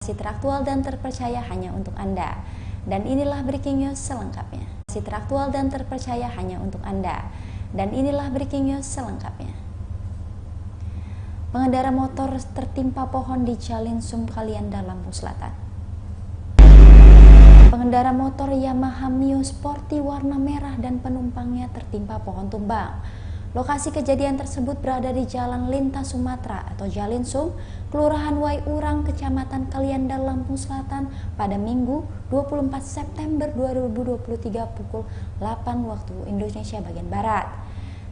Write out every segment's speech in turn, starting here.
Teraktual dan terpercaya hanya untuk Anda. Dan inilah breaking news selengkapnya. Teraktual dan terpercaya hanya untuk Anda. Dan inilah breaking news selengkapnya. Pengendara motor tertimpa pohon di Jalinsum, Kalianda, Lampung Selatan. Pengendara motor Yamaha Mio Sporty warna merah dan penumpangnya tertimpa pohon tumbang. Lokasi kejadian tersebut berada di Jalan Lintas Sumatera atau Jalinsum, Kelurahan Waiurang, Kecamatan Kalianda, Lampung Selatan pada Minggu 24 September 2023 pukul 8 waktu Indonesia bagian Barat.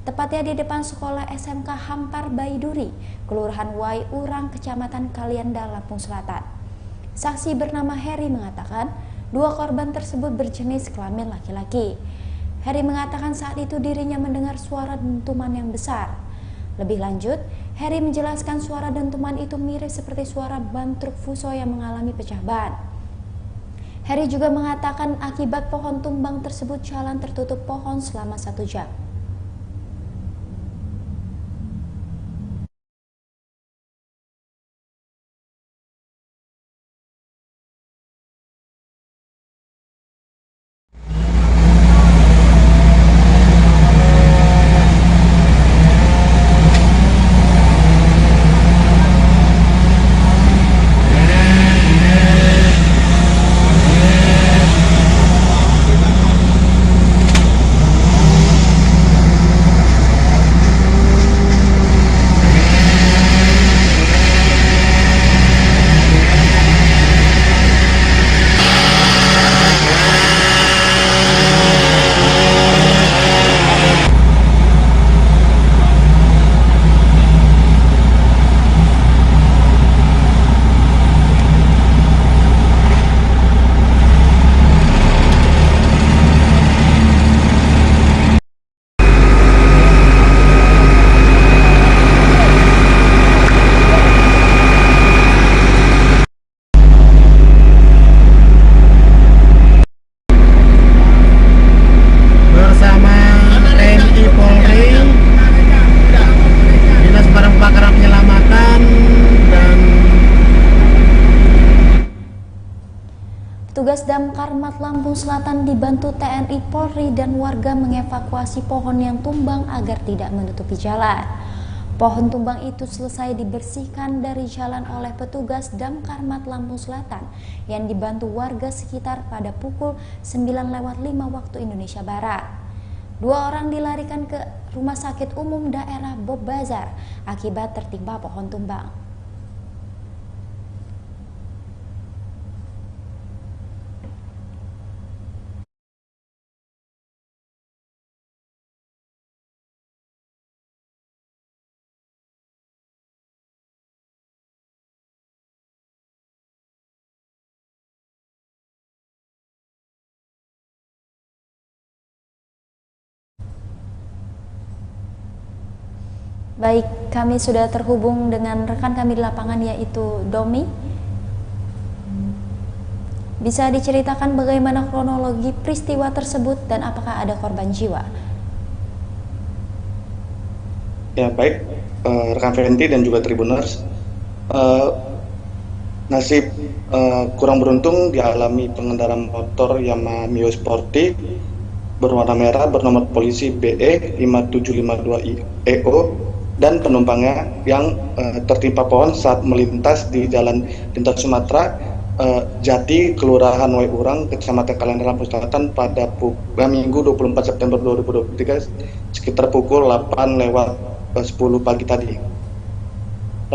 Tepatnya di depan sekolah SMK Hampar Baiduri, Kelurahan Waiurang, Kecamatan Kalianda, Lampung Selatan. Saksi bernama Heri mengatakan, dua korban tersebut berjenis kelamin laki-laki. Heri mengatakan saat itu dirinya mendengar suara dentuman yang besar. Lebih lanjut, Heri menjelaskan suara dentuman itu mirip seperti suara ban truk fuso yang mengalami pecah ban. Heri juga mengatakan akibat pohon tumbang tersebut jalan tertutup pohon selama 1 jam. Petugas Damkar Mat Lampung Selatan dibantu TNI Polri dan warga mengevakuasi pohon yang tumbang agar tidak menutupi jalan. Pohon tumbang itu selesai dibersihkan dari jalan oleh petugas Damkar Mat Lampung Selatan yang dibantu warga sekitar pada pukul 9:05 waktu Indonesia Barat. 2 orang dilarikan ke Rumah Sakit Umum Daerah Bob Bazar akibat tertimpa pohon tumbang. Baik, kami sudah terhubung dengan rekan kami di lapangan yaitu Domi. Bisa diceritakan bagaimana kronologi peristiwa tersebut dan apakah ada korban jiwa? Ya baik, rekan Fenty dan juga Tribuners, nasib kurang beruntung dialami pengendara motor Yamaha Mio Sporty berwarna merah bernomor polisi BE 5752 EO dan penumpangnya yang tertimpa pohon saat melintas di Jalan Lintas Sumatera Jati, Kelurahan Waiurang, Kecamatan Kalianda, Lampung Selatan pada Minggu 24 September 2023 sekitar pukul 8:10 pagi tadi.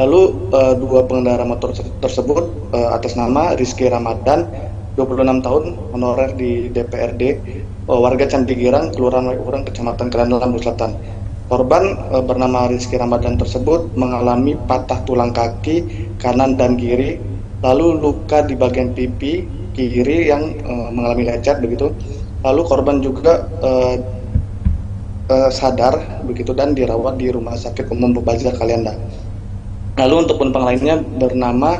Lalu dua pengendara motor tersebut atas nama Rizky Ramadan, 26 tahun, honorer di DPRD, warga Candigirang, Kelurahan Waiurang, Kecamatan Kalianda, Lampung Selatan. Korban bernama Rizky Ramadan tersebut mengalami patah tulang kaki kanan dan kiri, lalu luka di bagian pipi kiri yang mengalami lecet begitu. Lalu korban juga sadar begitu dan dirawat di Rumah Sakit Umum Bazar Kalianda. Lalu untuk penumpang lainnya bernama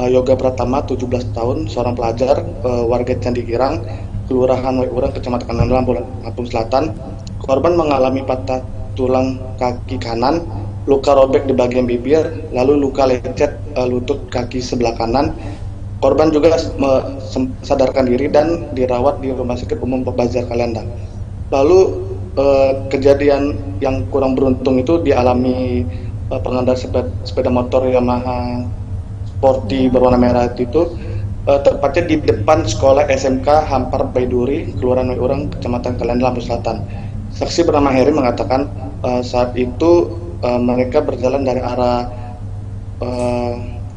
Yoga Pratama, 17 tahun, seorang pelajar warga Candigirang, Kelurahan Waiurang, Kecamatan Kalianda, Lampung Selatan. Korban mengalami patah tulang kaki kanan, luka robek di bagian bibir, lalu luka lecet lutut kaki sebelah kanan, Korban juga sadarkan diri dan dirawat di Rumah Sakit Umum Bobazar Kalianda. Lalu kejadian yang kurang beruntung itu dialami pengendara sepeda motor Yamaha Sporty berwarna merah itu tepatnya di depan sekolah SMK Hampar Baiduri, Kelurahan Waiurang, Kecamatan Kalianda, Lampung Selatan. Saksi bernama Heri mengatakan saat itu mereka berjalan dari arah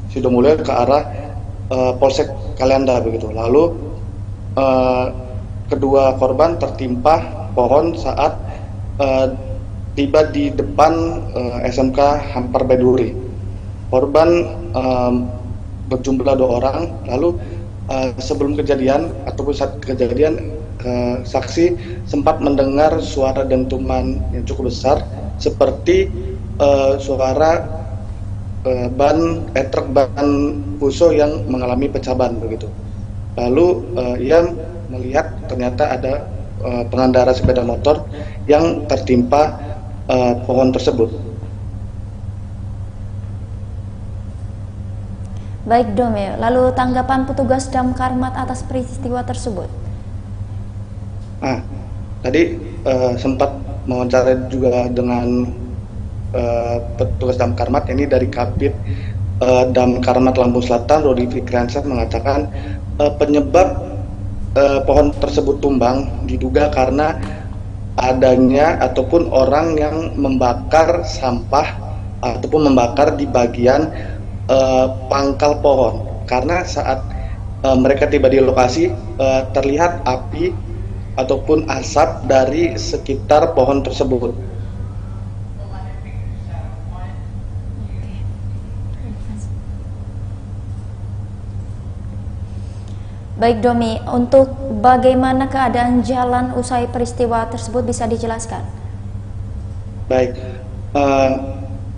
Sidomulyo ke arah Polsek Kalianda begitu. Lalu kedua korban tertimpa pohon saat tiba di depan SMK Hampar Baiduri. Korban berjumlah 2 orang. Lalu sebelum kejadian ataupun saat kejadian, saksi sempat mendengar suara dentuman yang cukup besar seperti suara truk ban Fuso yang mengalami pecah ban begitu. Lalu ia melihat ternyata ada pengendara sepeda motor yang tertimpa pohon tersebut. Baik Dome, lalu tanggapan petugas Damkarmat atas peristiwa tersebut? Tadi sempat mewawancara juga dengan petugas Damkarmat, ini dari Kabid Damkarmat Lampung Selatan, Rudi Fikriansyah, mengatakan penyebab pohon tersebut tumbang diduga karena adanya ataupun orang yang membakar sampah ataupun membakar di bagian pangkal pohon, karena saat mereka tiba di lokasi terlihat api ataupun asap dari sekitar pohon tersebut. Baik Domi, untuk bagaimana keadaan jalan usai peristiwa tersebut bisa dijelaskan? Baik,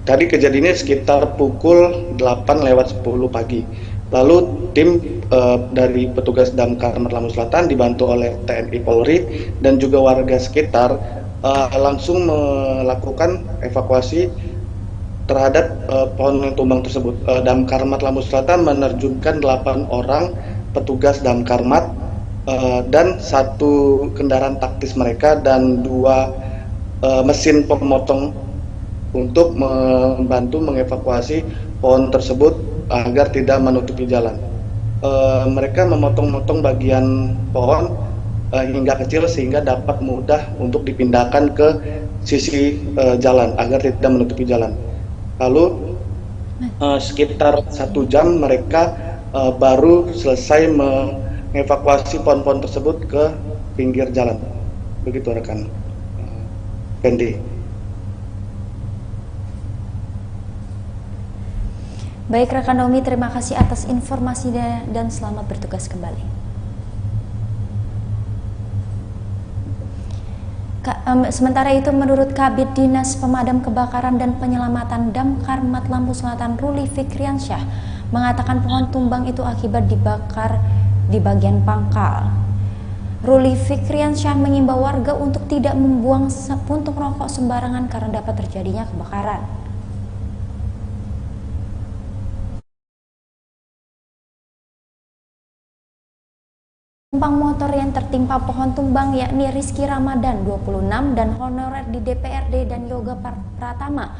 tadi kejadiannya sekitar pukul 8:10 pagi. Lalu tim dari petugas Damkar Lampung Selatan dibantu oleh TNI Polri dan juga warga sekitar langsung melakukan evakuasi terhadap pohon yang tumbang tersebut. Damkar Lampung Selatan menerjunkan 8 orang petugas Damkarmat dan 1 kendaraan taktis mereka dan 2 mesin pemotong untuk membantu mengevakuasi pohon tersebut agar tidak menutupi jalan. Mereka memotong-motong bagian pohon hingga kecil sehingga dapat mudah untuk dipindahkan ke sisi jalan agar tidak menutupi jalan. Lalu sekitar 1 jam mereka baru selesai mengevakuasi pohon-pohon tersebut ke pinggir jalan. Begitu rekan Fendi. Baik rekan Domi, terima kasih atas informasinya dan selamat bertugas kembali. Sementara itu, menurut Kabid Dinas Pemadam Kebakaran dan Penyelamatan Damkarmat Lampung Selatan, Ruli Fikriansyah, mengatakan pohon tumbang itu akibat dibakar di bagian pangkal. Ruli Fikriansyah mengimbau warga untuk tidak membuang puntung rokok sembarangan karena dapat terjadinya kebakaran. Penumpang motor yang tertimpa pohon tumbang yakni Rizky Ramadan 26 dan honorer di DPRD dan Yoga Pratama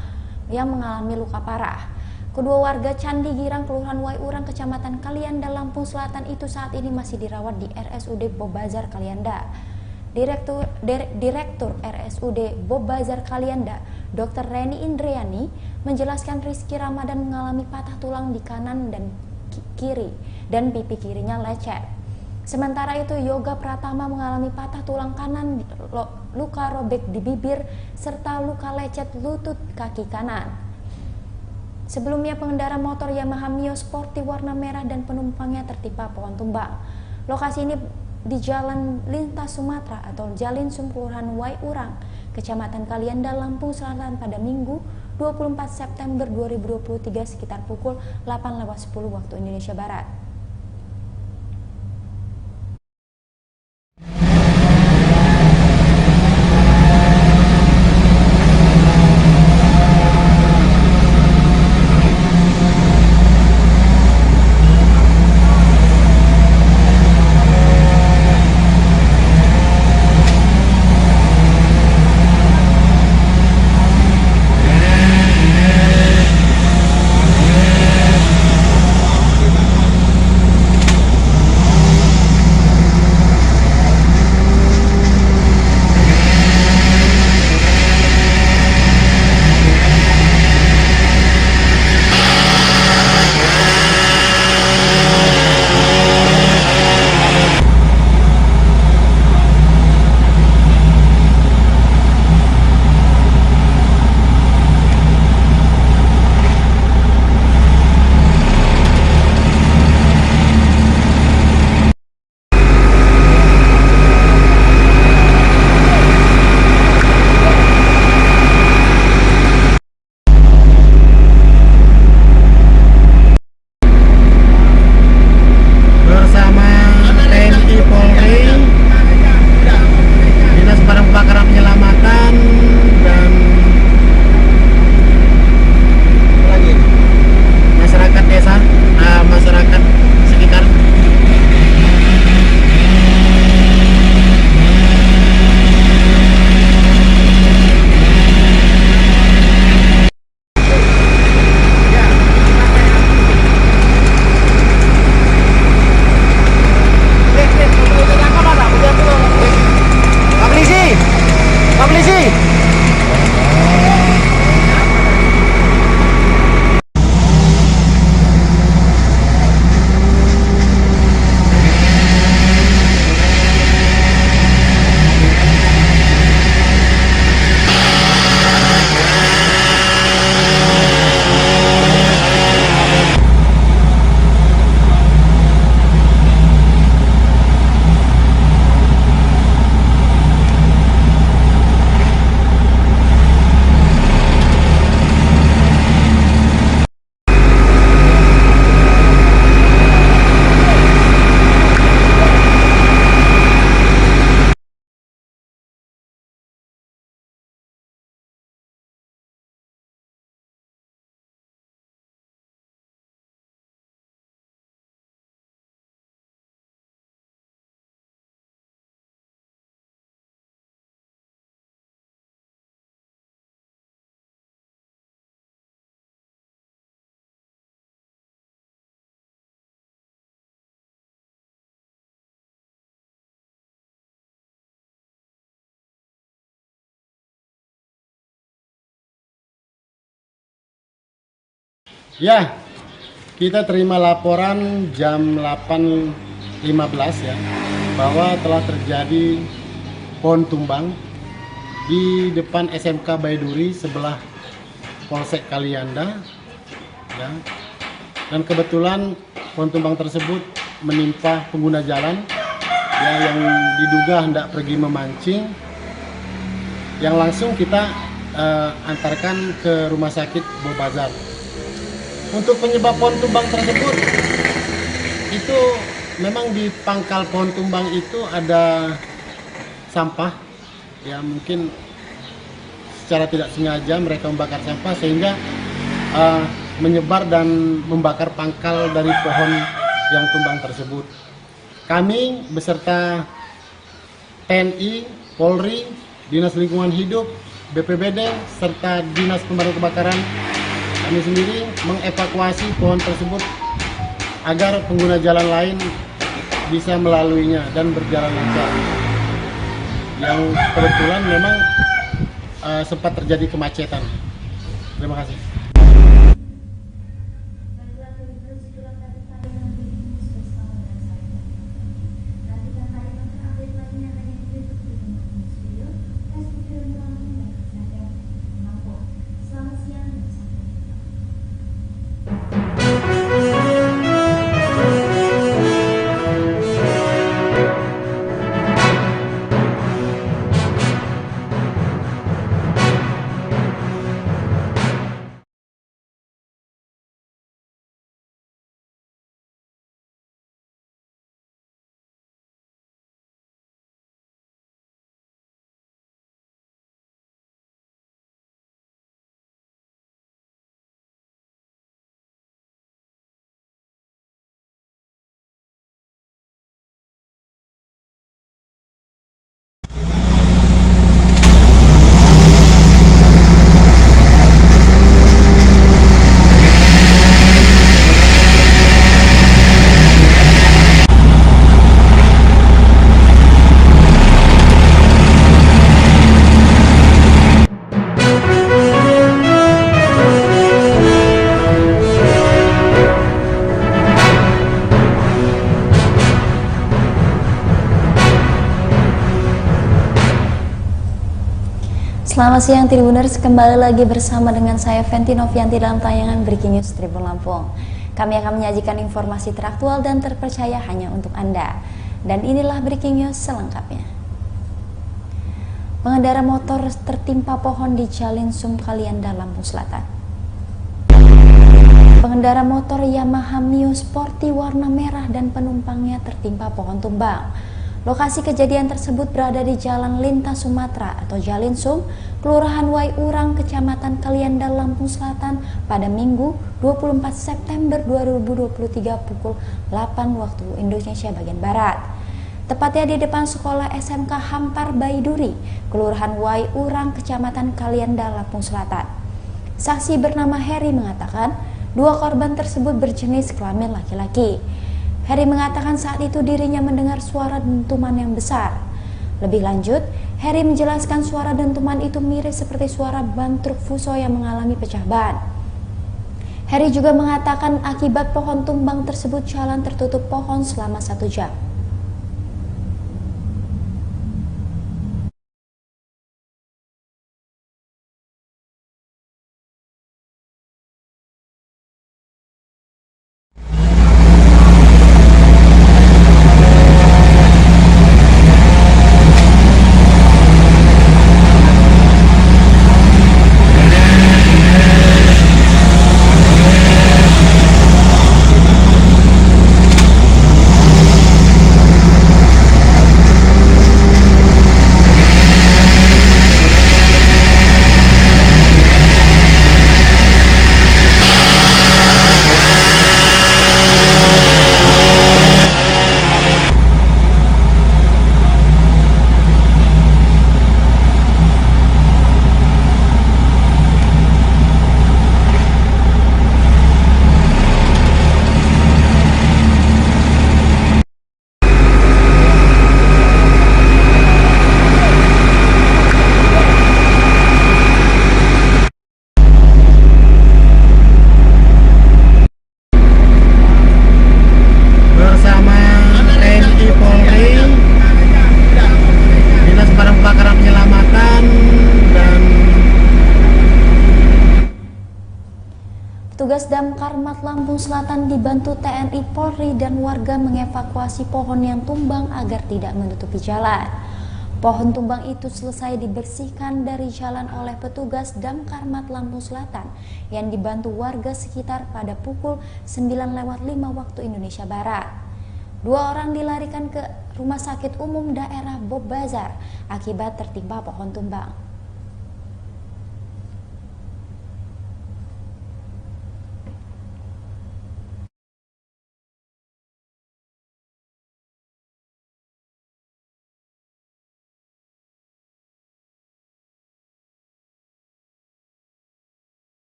yang mengalami luka parah. Kedua warga Candi Girang, Kelurahan Waiurang, Kecamatan Kalianda, Lampung Selatan itu saat ini masih dirawat di RSUD Bobazar Kalianda. Direktur RSUD Bobazar Kalianda, Dr. Reni Indriani, menjelaskan Rizky Ramadan mengalami patah tulang di kanan dan kiri dan pipi kirinya lecet. Sementara itu Yoga Pratama mengalami patah tulang kanan, luka robek di bibir, serta luka lecet lutut kaki kanan. Sebelumnya pengendara motor Yamaha Mio Sporty warna merah dan penumpangnya tertimpa pohon tumbang. Lokasi ini di Jalan Lintas Sumatera atau Jalinsum, Kelurahan Waiurang, Kecamatan Kalianda, Lampung Selatan pada Minggu 24 September 2023 sekitar pukul 8:10 waktu Indonesia Barat. Ya, kita terima laporan jam 8.15 ya, bahwa telah terjadi pohon tumbang di depan SMK Baiduri sebelah Polsek Kalianda ya. Dan kebetulan pohon tumbang tersebut menimpa pengguna jalan ya, yang diduga hendak pergi memancing, yang langsung kita antarkan ke rumah sakit Bobazar. Untuk penyebab pohon tumbang tersebut, itu memang di pangkal pohon tumbang itu ada sampah ya, mungkin secara tidak sengaja mereka membakar sampah sehingga menyebar dan membakar pangkal dari pohon yang tumbang tersebut. Kami beserta TNI, Polri, Dinas Lingkungan Hidup, BPBD, serta Dinas Pemadam Kebakaran, kami sendiri mengevakuasi pohon tersebut agar pengguna jalan lain bisa melaluinya dan berjalan lancar. Yang kebetulan memang sempat terjadi kemacetan. Terima kasih. Selamat siang Tribuners, kembali lagi bersama dengan saya Fenty Novianti dalam tayangan Breaking News Tribun Lampung. Kami akan menyajikan informasi teraktual dan terpercaya hanya untuk Anda. Dan inilah Breaking News selengkapnya. Pengendara motor tertimpa pohon di Jalinsum, Kalianda, Lampung Selatan. Pengendara motor Yamaha Mio Sporty warna merah dan penumpangnya tertimpa pohon tumbang. Lokasi kejadian tersebut berada di Jalan Lintas Sumatera atau Jalinsum, Kelurahan Waiurang, Kecamatan Kalianda, Lampung Selatan pada Minggu 24 September 2023 pukul 8 waktu Indonesia bagian Barat. Tepatnya di depan sekolah SMK Hampar Baiduri, Kelurahan Waiurang, Kecamatan Kalianda, Lampung Selatan. Saksi bernama Heri mengatakan, dua korban tersebut berjenis kelamin laki-laki. Heri mengatakan saat itu dirinya mendengar suara dentuman yang besar. Lebih lanjut, Heri menjelaskan suara dentuman itu mirip seperti suara ban truk Fuso yang mengalami pecah ban. Heri juga mengatakan akibat pohon tumbang tersebut jalan tertutup pohon selama 1 jam. Lampung Selatan dibantu TNI Polri dan warga mengevakuasi pohon yang tumbang agar tidak menutupi jalan. Pohon tumbang itu selesai dibersihkan dari jalan oleh petugas Damkarmat Lampung Selatan yang dibantu warga sekitar pada pukul 9:05 waktu Indonesia Barat. 2 orang dilarikan ke Rumah Sakit Umum Daerah Bob Bazar akibat tertimpa pohon tumbang.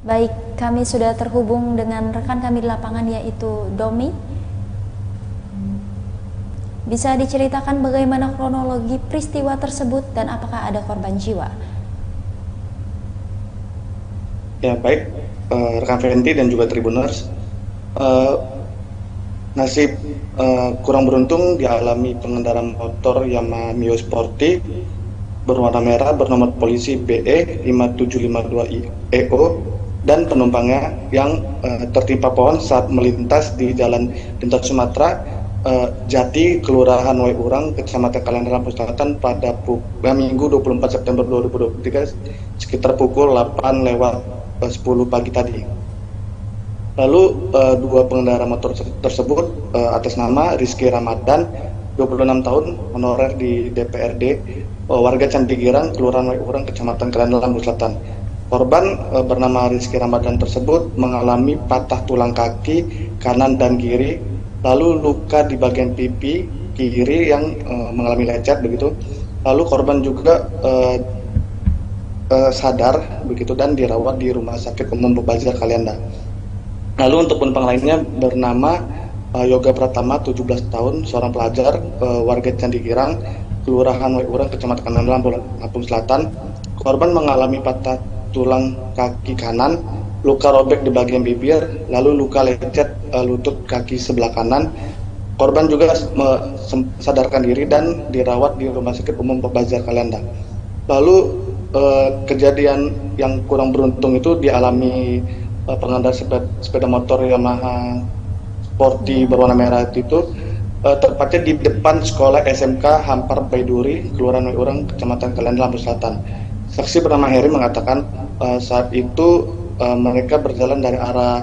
Baik, kami sudah terhubung dengan rekan kami di lapangan yaitu Domi. Bisa diceritakan bagaimana kronologi peristiwa tersebut dan apakah ada korban jiwa? Ya baik, rekan Fenty dan juga Tribuners, nasib kurang beruntung dialami pengendara motor Yamaha Mio Sporty berwarna merah bernomor polisi BE 5752 EO dan penumpangnya yang tertimpa pohon saat melintas di Jalan Lintas Sumatera Jati, Kelurahan Waiurang, Kecamatan Kalender, Lampung Selatan pada Minggu 24 September 2023 sekitar pukul 8:10 pagi tadi. Lalu 2 pengendara motor tersebut atas nama Rizky Ramadan, 26 tahun, honorer di DPRD, warga Candi Girang, Kelurahan Waiurang, Kecamatan Kalender, Lampung Selatan. Korban bernama Rizky Ramadan tersebut mengalami patah tulang kaki kanan dan kiri, lalu luka di bagian pipi kiri yang mengalami lecet begitu. Lalu korban juga sadar begitu dan dirawat di Rumah Sakit Umum Bob Bazar Kalianda. Lalu untuk penumpang lainnya bernama Yoga Pratama, 17 tahun, seorang pelajar, warga Candi Girang, Kelurahan Waiurang, Kecamatan Kalender, Lampung Selatan. Korban mengalami patah tulang kaki kanan, luka robek di bagian bibir, lalu luka lecet lutut kaki sebelah kanan. Korban juga sadarkan diri dan dirawat di Rumah Sakit Umum Bob Bazar Kalianda. Lalu kejadian yang kurang beruntung itu dialami pengendara sepeda motor Yamaha Sporty berwarna merah itu tepatnya di depan sekolah SMK Hampar Baiduri, Kelurahan Waiurang, Kecamatan Kalender, Lampung Selatan. Saksi bernama Heri mengatakan saat itu mereka berjalan dari arah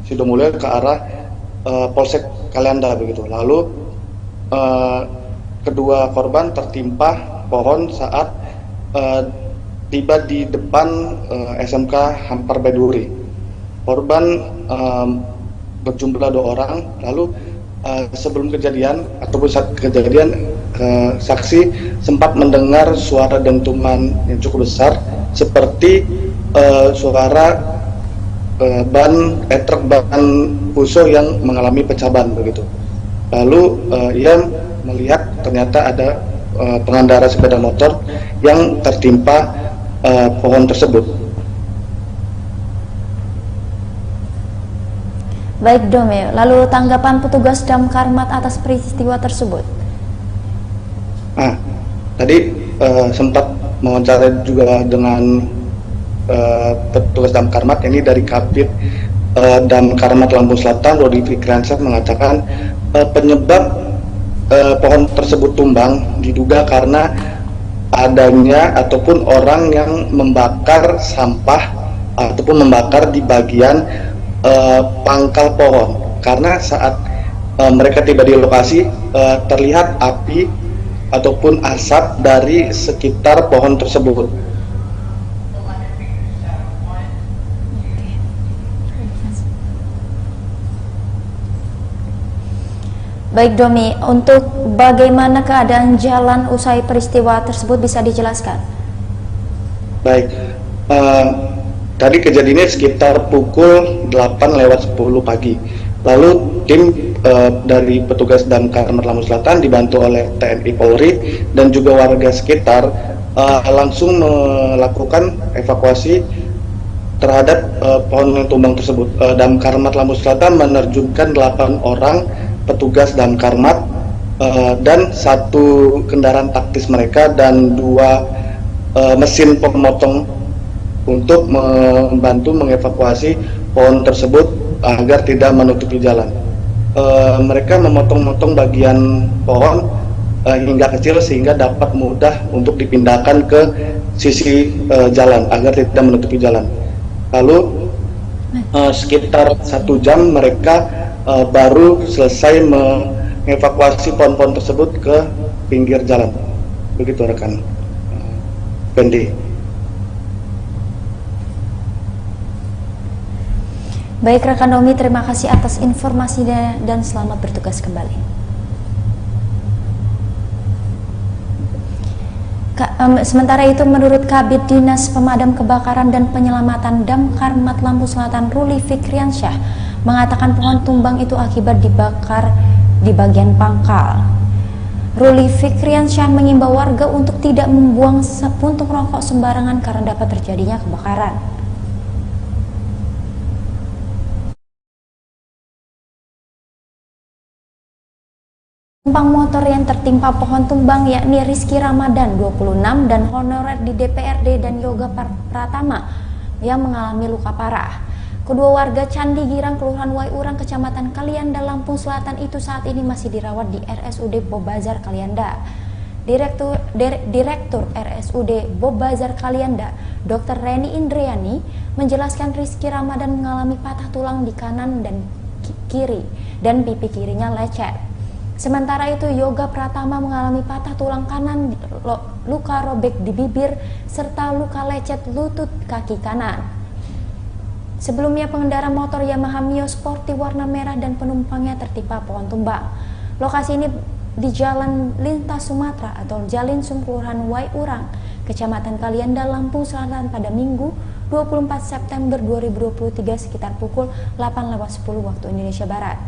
Sidomulyo ke arah Polsek Kalianda begitu. Lalu kedua korban tertimpa pohon saat tiba di depan SMK Hampar Baiduri. Korban berjumlah 2 orang. Lalu sebelum kejadian ataupun saat kejadian, saksi sempat mendengar suara dentuman yang cukup besar seperti suara truk ban fuso yang mengalami pecah ban begitu. Lalu ia melihat ternyata ada pengendara sepeda motor yang tertimpa pohon tersebut. Baik Domi, lalu tanggapan petugas Damkarmat atas peristiwa tersebut? Tadi sempat mewawancara juga dengan petugas Damkarmat, ini dari Kabid Damkarmat Lampung Selatan, Rodi Fikriansyah, mengatakan penyebab pohon tersebut tumbang diduga karena adanya ataupun orang yang membakar sampah ataupun membakar di bagian pangkal pohon, karena saat mereka tiba di lokasi terlihat api ataupun asap dari sekitar pohon tersebut. Baik Domi, untuk bagaimana keadaan jalan usai peristiwa tersebut bisa dijelaskan? Baik, tadi kejadiannya sekitar pukul 8:10 pagi. Lalu tim dari petugas Damkarmat Lampung Selatan dibantu oleh TNI Polri dan juga warga sekitar langsung melakukan evakuasi terhadap pohon yang tumbang tersebut. Damkarmat Lampung Selatan menerjunkan 8 orang petugas Damkarmat dan satu kendaraan taktis mereka dan dua mesin pemotong untuk membantu mengevakuasi pohon tersebut agar tidak menutupi jalan. Mereka memotong-motong bagian pohon hingga kecil sehingga dapat mudah untuk dipindahkan ke sisi jalan agar tidak menutupi jalan. Lalu sekitar 1 jam mereka baru selesai mengevakuasi pohon-pohon tersebut ke pinggir jalan. Begitu rekan Fendi. Baik rekan Domi, terima kasih atas informasinya dan selamat bertugas kembali. Sementara itu, menurut Kabid Dinas Pemadam Kebakaran dan Penyelamatan Damkar Mat Lampung Selatan Ruli Fikriansyah mengatakan pohon tumbang itu akibat dibakar di bagian pangkal. Ruli Fikriansyah mengimbau warga untuk tidak membuang sepuntung rokok sembarangan karena dapat terjadinya kebakaran. Penumpang motor yang tertimpa pohon tumbang yakni Rizky Ramadan 26 dan honorer di DPRD dan Yoga Pratama yang mengalami luka parah. Kedua warga Candi Girang, Kelurahan Waiurang, Kecamatan Kalianda, Lampung Selatan itu saat ini masih dirawat di RSUD Bobazar Kalianda. Direktur RSUD Bobazar Kalianda, Dr. Reni Indriani, menjelaskan Rizky Ramadan mengalami patah tulang di kanan dan kiri dan pipi kirinya lecet. Sementara itu, Yoga Pratama mengalami patah tulang kanan, luka robek di bibir, serta luka lecet lutut kaki kanan. Sebelumnya, pengendara motor Yamaha Mio Sporty warna merah dan penumpangnya tertimpa pohon tumbang. Lokasi ini di Jalan Lintas Sumatera atau Jalinsum, Kelurahan Waiurang, Kecamatan Kalianda, Lampung Selatan pada Minggu 24 September 2023 sekitar pukul 8.10 waktu Indonesia Barat.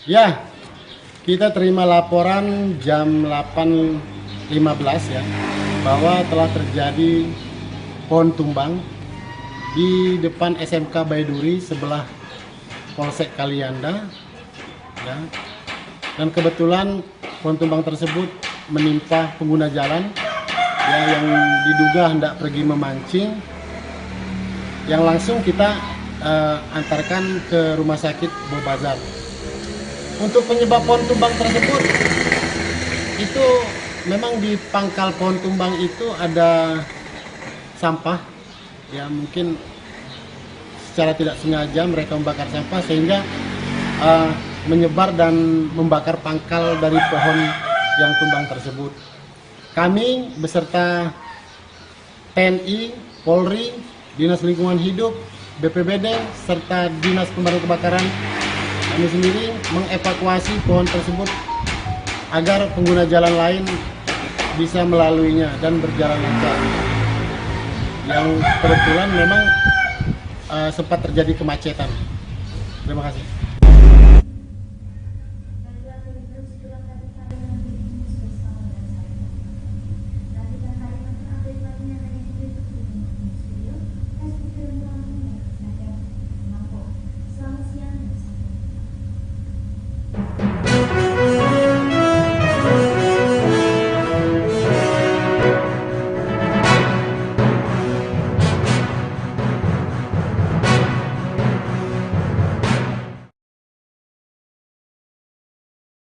Ya, kita terima laporan jam 8.15 ya, bahwa telah terjadi pohon tumbang di depan SMK Baiduri sebelah Polsek Kalianda ya. Dan kebetulan pohon tumbang tersebut menimpa pengguna jalan ya, yang diduga hendak pergi memancing, yang langsung kita antarkan ke rumah sakit Bobazar. Untuk penyebab pohon tumbang tersebut, itu memang di pangkal pohon tumbang itu ada sampah ya, mungkin secara tidak sengaja mereka membakar sampah sehingga menyebar dan membakar pangkal dari pohon yang tumbang tersebut. Kami beserta TNI, Polri, Dinas Lingkungan Hidup, BPBD, serta Dinas Pemadam Kebakaran, kami sendiri mengevakuasi pohon tersebut agar pengguna jalan lain bisa melaluinya dan berjalan lancar. Yang kebetulan memang sempat terjadi kemacetan. Terima kasih.